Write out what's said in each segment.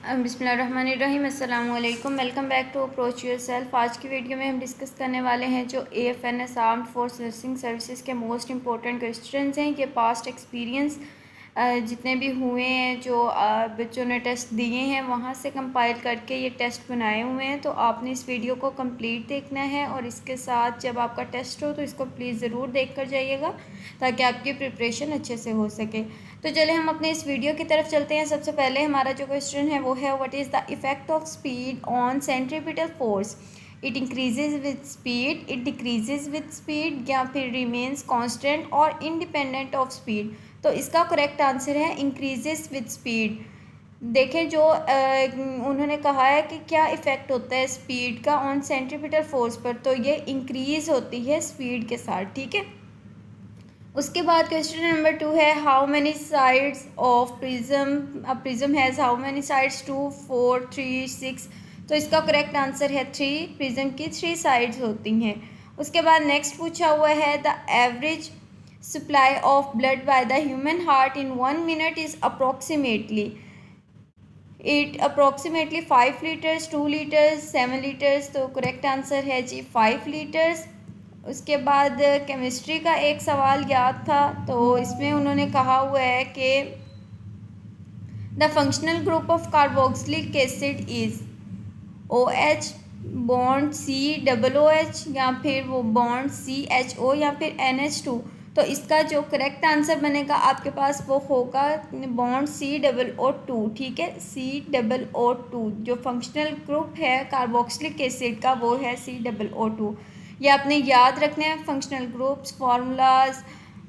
बिस्मिल्लाहिर्रहमानिर्रहीम, अस्सलाम वालेकुम। Welcome back to approach yourself. आज की वीडियो में हम डिस्कस करने वाले हैं जो AFNS armed force nursing services के मोस्ट इंपॉर्टेंट क्वेश्चंस हैं। ये पास्ट एक्सपीरियंस जितने भी हुए हैं, जो बच्चों ने टेस्ट दिए हैं, वहाँ से कंपाइल करके ये टेस्ट बनाए हुए हैं। तो आपने इस वीडियो को कंप्लीट देखना है और इसके साथ जब आपका टेस्ट हो तो इसको प्लीज़ ज़रूर देख कर जाइएगा ताकि आपकी प्रिपरेशन अच्छे से हो सके। तो चले हम अपने इस वीडियो की तरफ चलते हैं। सबसे पहले हमारा जो क्वेश्चन है वो है, what is the effect of speed on centripetal force? It increases with speed, it decreases with speed, या फिर रिमेन्स कांस्टेंट और इंडिपेंडेंट ऑफ स्पीड? तो इसका करेक्ट आंसर है इंक्रीजेस विद स्पीड। देखें, जो उन्होंने कहा है कि क्या इफ़ेक्ट होता है स्पीड का ऑन सेंट्रीपिटल फोर्स पर, तो ये इंक्रीज़ होती है स्पीड के साथ। ठीक है। उसके बाद क्वेश्चन नंबर 2 है, how many sides of prism? Prism has how many sides? 2, 4, 3, 6? तो इसका करेक्ट आंसर है 3। प्रिज्म की 3 साइड्स होती हैं। उसके बाद नेक्स्ट पूछा हुआ है, the average supply of blood by the human heart in 1 minute is approximately 5 litres, 2 litres, 7 litres? तो करेक्ट आंसर है जी 5 लीटर्स। उसके बाद केमिस्ट्री का एक सवाल याद था, तो इसमें उन्होंने कहा हुआ है कि the functional group of carboxylic acid is OH bond COOH, या फिर वो बॉन्ड CHO, या फिर NH2? तो इसका जो करेक्ट आंसर बनेगा आपके पास वो होगा बॉन्ड COO2। ठीक है, COO2 जो फंक्शनल ग्रुप है कार्बोक्सिलिक एसिड का वो है COO2। ये आपने याद रखना है। फंक्शनल ग्रुप्स, फार्मूलाज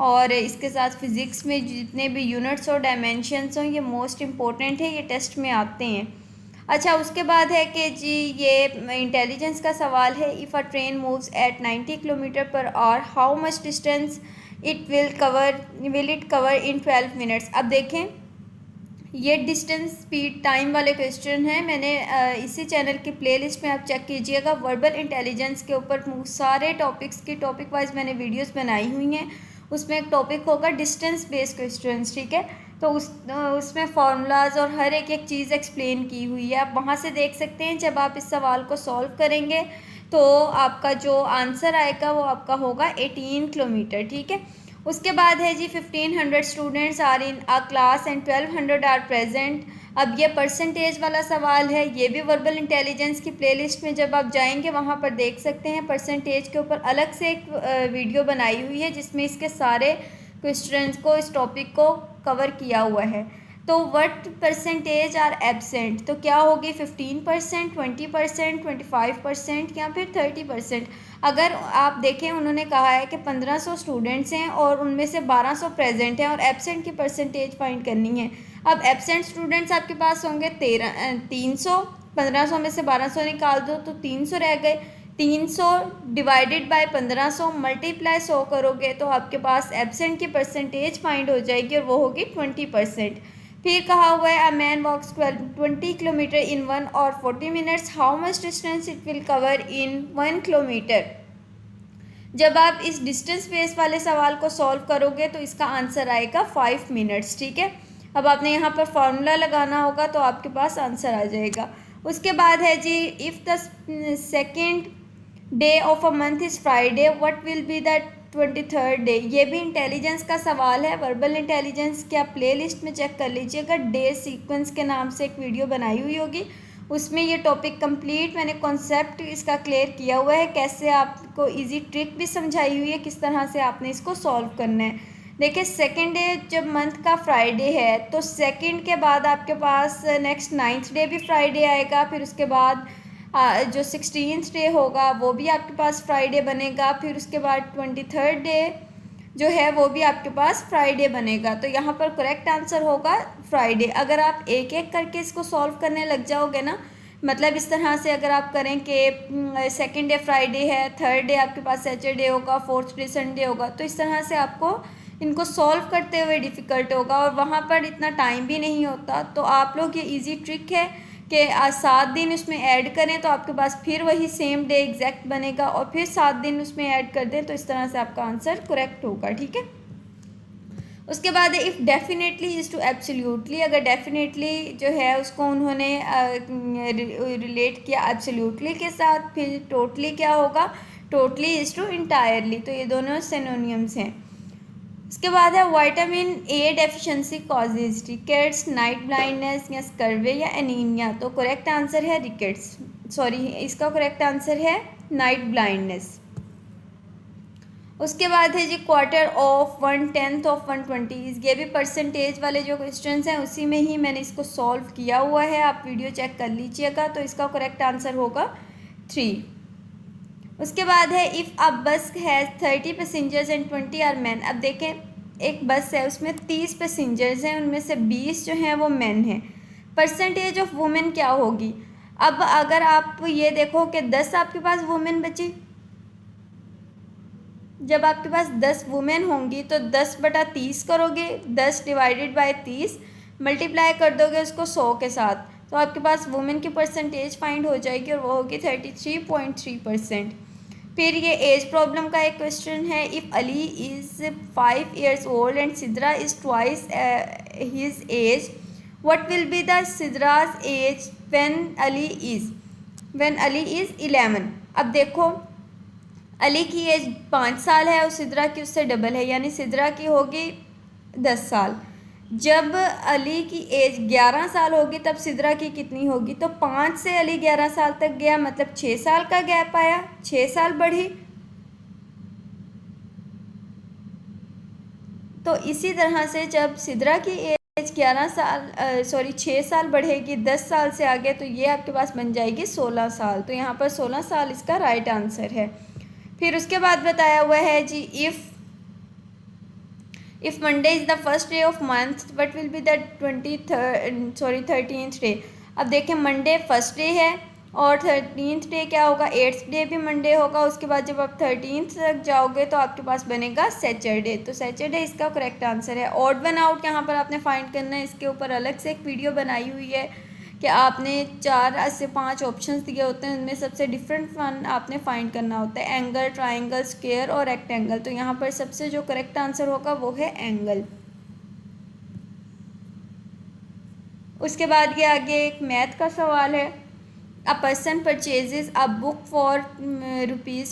और इसके साथ फिज़िक्स में जितने भी यूनिट्स और डायमेंशंस हों ये मोस्ट इम्पोर्टेंट है, ये टेस्ट में आते हैं। अच्छा, उसके बाद है कि जी ये इंटेलिजेंस का सवाल है, if a train moves eight 90 kilometre per hour, how much distance will it cover in 12 minutes? अब देखें, ये डिस्टेंस स्पीड टाइम वाले क्वेश्चन हैं। मैंने इसी चैनल की प्लेलिस्ट में आप चेक कीजिएगा, वर्बल इंटेलिजेंस के ऊपर सारे टॉपिक्स की टॉपिक वाइज मैंने वीडियोस बनाई हुई हैं। उसमें एक टॉपिक होगा डिस्टेंस बेस्ड क्वेश्चंस। ठीक है, तो उसमें फार्मूलाज और हर एक चीज़ एक्सप्लेन की हुई है, आप वहाँ से देख सकते हैं। जब आप इस सवाल को सॉल्व करेंगे तो आपका जो आंसर आएगा वो आपका होगा 18 किलोमीटर। ठीक है। उसके बाद है जी 1500 students are in a class and 1200 are present. अब ये परसेंटेज वाला सवाल है, ये भी वर्बल इंटेलिजेंस की प्लेलिस्ट में जब आप जाएंगे वहाँ पर देख सकते हैं। परसेंटेज के ऊपर अलग से एक वीडियो बनाई हुई है जिसमें इसके सारे क्वेश्चंस को, इस टॉपिक को कवर किया हुआ है। तो व्हाट परसेंटेज आर एब्सेंट? तो क्या होगी 15%, 20%, 25% या फिर 30%? अगर आप देखें, उन्होंने कहा है कि 1500 स्टूडेंट्स हैं और उनमें से 1200 प्रेजेंट हैं और एब्सेंट की परसेंटेज फाइंड करनी है। अब एब्सेंट स्टूडेंट्स आपके पास होंगे 300। 1500 में से 1200 निकाल दो तो 300 रह गए। 300 डिवाइडेड बाय 1500 मल्टीप्लाई 100 करोगे तो आपके पास एब्सेंट की परसेंटेज फाइंड हो जाएगी और वो होगी 20%। फिर कहा हुआ है, अ मैन वॉक्स 20 किलोमीटर इन 1 और 40 minutes, how much distance it will cover in 1 kilometre? जब आप इस डिस्टेंस बेस वाले सवाल को सॉल्व करोगे तो इसका आंसर आएगा 5 मिनट्स। ठीक है, अब आपने यहाँ पर फॉर्मूला लगाना होगा तो आपके पास आंसर आ जाएगा। उसके बाद है जी, if the second day of a month is Friday, what will be the 23rd day? ये भी इंटेलिजेंस का सवाल है, वर्बल इंटेलिजेंस की आप प्ले लिस्ट में चेक कर लीजिएगा। डे सीक्वेंस के नाम से एक वीडियो बनाई हुई होगी, उसमें ये टॉपिक कंप्लीट मैंने कॉन्सेप्ट इसका क्लियर किया हुआ है, कैसे आपको इजी ट्रिक भी समझाई हुई है किस तरह से आपने इसको सॉल्व करना है। देखिए, सेकेंड डे जब मंथ का फ्राइडे है तो सेकेंड के बाद आपके पास नेक्स्ट 9th डे भी फ्राइडे आएगा। फिर उसके बाद जो 16th डे होगा वो भी आपके पास फ्राइडे बनेगा। फिर उसके बाद 23rd डे जो है वो भी आपके पास फ्राइडे बनेगा। तो यहाँ पर करेक्ट आंसर होगा फ्राइडे। अगर आप एक एक करके इसको सॉल्व करने लग जाओगे ना, मतलब इस तरह से अगर आप करें कि सेकेंड डे फ्राइडे है, थर्ड डे आपके पास सैटरडे होगा, फोर्थ डे संडे होगा, तो इस तरह से आपको इनको सॉल्व करते हुए डिफ़िकल्ट होगा और वहाँ पर इतना टाइम भी नहीं होता। तो आप लोग, ये इजी ट्रिक है कि आज 7 दिन उसमें ऐड करें तो आपके पास फिर वही सेम डे एग्जैक्ट बनेगा और फिर 7 दिन उसमें ऐड कर दें तो इस तरह से आपका आंसर करेक्ट होगा। ठीक है। उसके बाद है if definitely is to absolutely, अगर डेफिनेटली जो है उसको उन्होंने रिलेट किया एब्सोल्युटली के साथ, फिर टोटली क्या होगा, टोटली इज़ टू इंटायरली, तो ये दोनों सिनोनिम्स हैं। उसके बाद है vitamin A deficiency causes rickets, night blindness या स्कर्वे या एनीमिया, तो करेक्ट आंसर है रिकेट्स, सॉरी इसका करेक्ट आंसर है नाइट ब्लाइंडनेस। उसके बाद है जी क्वार्टर ऑफ 1/10 ऑफ 120, ये भी परसेंटेज वाले जो क्वेश्चंस हैं उसी में ही मैंने इसको सॉल्व किया हुआ है, आप वीडियो चेक कर लीजिएगा। तो इसका करेक्ट आंसर होगा 3। उसके बाद है if a bus has 30 passengers and 20 are man, अब देखें एक बस है उसमें 30 पैसेंजर्स हैं, उनमें से 20 जो हैं वो मैन हैं, परसेंटेज ऑफ वुमेन क्या होगी। अब अगर आप ये देखो कि 10 आपके पास वुमेन बची, जब आपके पास 10 वुमेन होंगी तो 10/30 करोगे, 10 डिवाइडेड बाय 30 मल्टीप्लाई कर दोगे उसको 100 के साथ, तो आपके पास वुमेन की परसेंटेज फाइंड हो जाएगी और वो होगी 33.3%। फिर ये एज प्रॉब्लम का एक क्वेश्चन है, if Ali is 5 years old and Sidra is twice his age, what will be the Sidra's age when Ali is 11। अब देखो अली की एज 5 साल है और सिद्रा की उससे डबल है, यानी सिद्रा की होगी 10 साल। जब अली की एज 11 साल होगी तब सिद्रा की कितनी होगी, तो 5 से अली 11 साल तक गया, मतलब 6 साल का गैप आया, 6 साल बढ़ी। तो इसी तरह से जब सिद्रा की एज 6 साल बढ़ेगी 10 साल से आगे, तो ये आपके पास बन जाएगी 16 साल, तो यहाँ पर 16 साल इसका राइट आंसर है। फिर उसके बाद बताया हुआ है जी if Monday is the first day of month what will be the 13th day. अब देखें मंडे फर्स्ट डे है और 13th डे क्या होगा, 8th डे भी मंडे होगा। उसके बाद जब आप 13th तक जाओगे तो आपके पास बनेगा सैटरडे, तो सैटरडे इसका करेक्ट आंसर है। ऑड वन आउट यहाँ पर आपने फाइंड करना है, इसके ऊपर अलग से एक वीडियो बनाई हुई है कि आपने 4 से 5 ऑप्शंस दिए होते हैं, उनमें सबसे डिफरेंट वन आपने फाइंड करना होता है, एंगल, ट्राइंगल, स्क्वायर और रेक्टेंगल। तो यहाँ पर सबसे जो करेक्ट आंसर होगा वो है एंगल। उसके बाद ये आगे एक मैथ का सवाल है, a person purchases a book for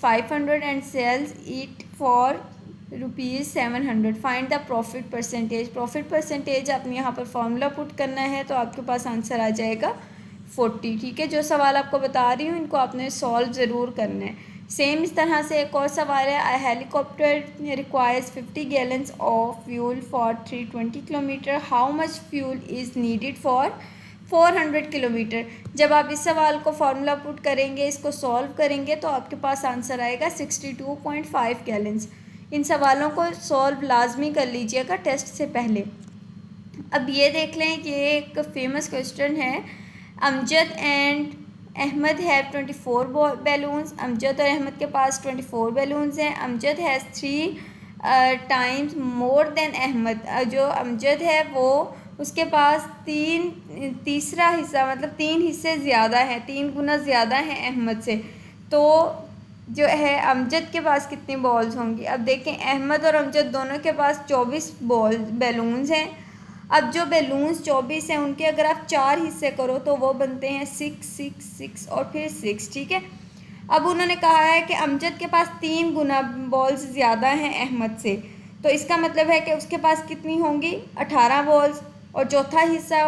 ₹500 and sells it for ₹700, find the profit percentage. Profit percentage आपने यहाँ पर फॉर्मूला पुट करना है, तो आपके पास आंसर आ जाएगा 40। ठीक है, जो सवाल आपको बता रही हूँ इनको आपने सॉल्व ज़रूर करना है। सेम इस तरह से एक और सवाल है, a helicopter requires 50 gallons of fuel for 320 kilometre, how much fuel is needed for 400 kilometre. जब आप इस सवाल को फार्मूला पुट करेंगे, इसको सॉल्व करेंगे, तो आपके पास आंसर आएगा 62.5 गैलन्स। इन सवालों को सॉल्व लाजमी कर लीजिएगा टेस्ट से पहले। अब ये देख लें, ये एक फेमस क्वेश्चन है, Amjad and Ahmed have 24 balloons. Amjad और अहमद के पास 24 बैलून्स हैं। Amjad has 3 times more than Ahmed. जो अमजद है वो उसके पास तीसरा हिस्सा, मतलब 3 हिस्से ज़्यादा हैं, 3 गुना ज़्यादा हैं अहमद से। तो जो है अमजद के पास कितनी बॉल्स होंगी। अब देखें अहमद और अमजद दोनों के पास 24 बैलून्स हैं। अब जो बैलून्स 24 हैं उनके अगर आप 4 हिस्से करो तो वो बनते हैं 6, 6, 6 और फिर 6। ठीक है, अब उन्होंने कहा है कि अमजद के पास 3 गुना बॉल्स ज़्यादा हैं अहमद से, तो इसका मतलब है कि उसके पास कितनी होंगी, 18 बॉल्स, और चौथा हिस्सा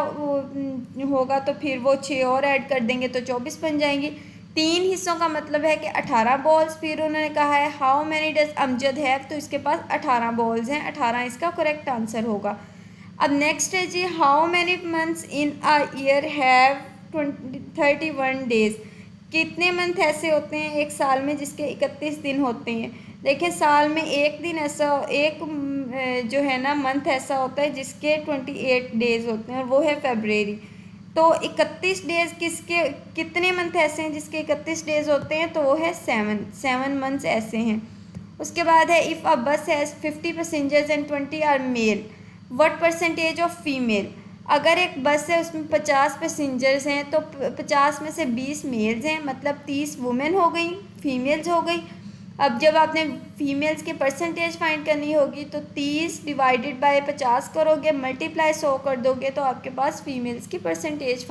होगा तो फिर वो 6 और ऐड कर देंगे तो 24 बन जाएंगी। 3 हिस्सों का मतलब है कि 18 बॉल्स। फिर उन्होंने कहा है how many does Amjad have, तो इसके पास 18 बॉल्स हैं, 18 इसका करेक्ट आंसर होगा। अब नेक्स्ट है जी, how many months in a year have 31 days. कितने मंथ ऐसे होते हैं एक साल में जिसके 31 दिन होते हैं। देखिए साल में एक दिन ऐसा, एक जो है ना मंथ ऐसा होता है जिसके 28 डेज होते हैं, और वो है फरवरी। तो 31 डेज कितने मंथ ऐसे हैं जिसके 31 डेज होते हैं, तो वो है 7 मंथ्स ऐसे हैं। उसके बाद है if a bus has 50 passengers and 20 are male, what percentage of female. अगर एक बस है उसमें 50 पैसेंजर्स हैं तो 50 में से 20 मेल्स हैं, मतलब 30 वुमेन हो गई, फीमेल्स हो गई, अब जब आपने फीमेल्स की परसेंटेज फाइंड करनी होगी तो 30 डिवाइडेड बाय 50 करोगे, मल्टीप्लाई 100 कर दोगे तो आपके पास फीमेल्स की परसेंटेज।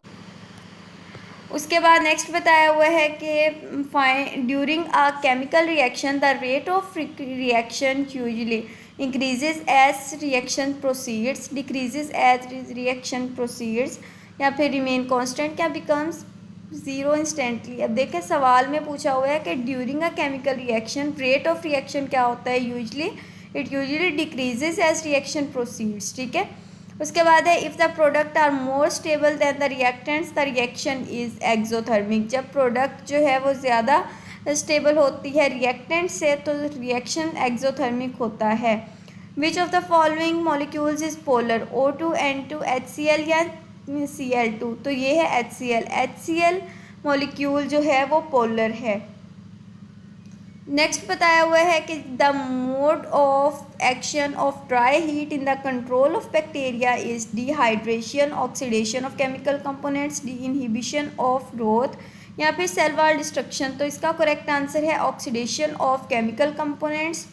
उसके बाद नेक्स्ट बताया हुआ है कि during a chemical reaction the rate of reaction usually increases as reaction proceeds, decreases as reaction proceeds, या फिर रिमेन कांस्टेंट, क्या बिकम्स ज़ीरो इंस्टेंटली। अब देखें सवाल में पूछा हुआ है कि during a chemical reaction rate of reaction क्या होता है, usually decreases as reaction proceeds, ठीक है। उसके बाद है if the product are more stable than the reactants the reaction is exothermic, जब प्रोडक्ट जो है वो ज़्यादा स्टेबल होती है रिएक्टेंट से तो रिएक्शन एक्सोथर्मिक होता है। Which of the following molecules is polar, O2, N2, HCl या Cl2, तो ये है HCl मॉलिक्यूल जो है वो पोलर है। नेक्स्ट बताया हुआ है कि the mode of action of dry heat in the control of bacteria is dehydration, oxidation of chemical components, D inhibition of growth, या फिर सेल वॉल डिस्ट्रक्शन। तो इसका करेक्ट आंसर है ऑक्सीडेशन ऑफ केमिकल कंपोनेंट्स।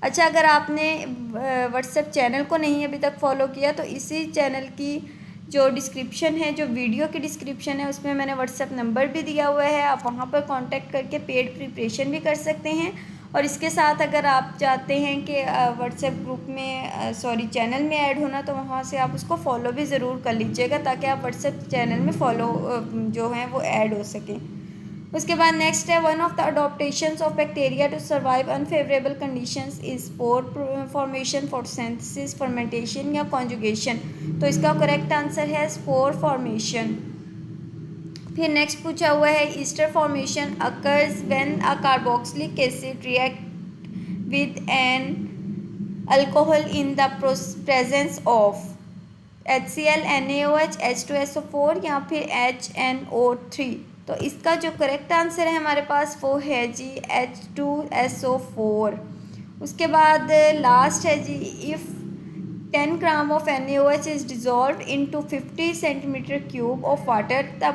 अच्छा, अगर आपने WhatsApp channel को नहीं अभी तक फॉलो किया तो इसी चैनल की जो डिस्क्रिप्शन है, जो वीडियो की डिस्क्रिप्शन है, उसमें मैंने व्हाट्सएप नंबर भी दिया हुआ है, आप वहाँ पर कांटेक्ट करके पेड प्रिपरेशन भी कर सकते हैं। और इसके साथ अगर आप चाहते हैं कि व्हाट्सएप ग्रुप में चैनल में ऐड होना तो वहाँ से आप उसको फॉलो भी ज़रूर कर लीजिएगा ताकि आप व्हाट्सएप चैनल में फॉलो जो हैं वो ऐड हो सकें। उसके बाद नेक्स्ट है one of the adaptations of bacteria to survive unfavourable conditions is spore formation, photosynthesis, fermentation या कॉन्जुगेशन। तो इसका करेक्ट आंसर है स्पोर फॉर्मेशन। फिर नेक्स्ट पूछा हुआ है ester formation occurs when a carboxylic acid react with an alcohol in the presence of HCl, NaOH, H2SO4 या फिर HNO3। तो इसका जो करेक्ट आंसर है हमारे पास वो है जी H2SO4। उसके बाद लास्ट है जी if 10 gram of NaOH is dissolve into 50 centimetre cube of water the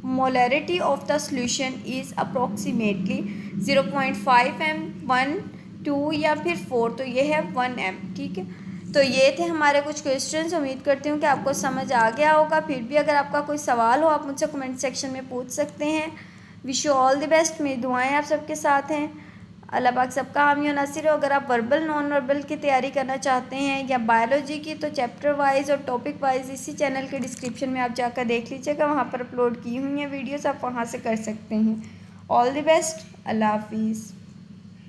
molarity of the solution is approximately 0.5 m, 1, 2 या फिर 4। तो ये है 1 m, ठीक है। तो ये थे हमारे कुछ क्वेश्चंस। उम्मीद करती हूँ कि आपको समझ आ गया होगा। फिर भी अगर आपका कोई सवाल हो आप मुझसे कमेंट सेक्शन में पूछ सकते हैं। Wish you all the best. मेरी दुआएं आप सबके साथ हैं। अल्लाह पाक सबका हामी और नासिर हो। अगर आप वर्बल नॉन वर्बल की तैयारी करना चाहते हैं या बायोलॉजी की तो चैप्टर वाइज और टॉपिक वाइज इसी चैनल के डिस्क्रिप्शन में आप जाकर देख लीजिएगा, वहाँ पर अपलोड की हुई हैं वीडियोज़, आप वहाँ से कर सकते हैं। All the best. अल्लाह हाफिज़।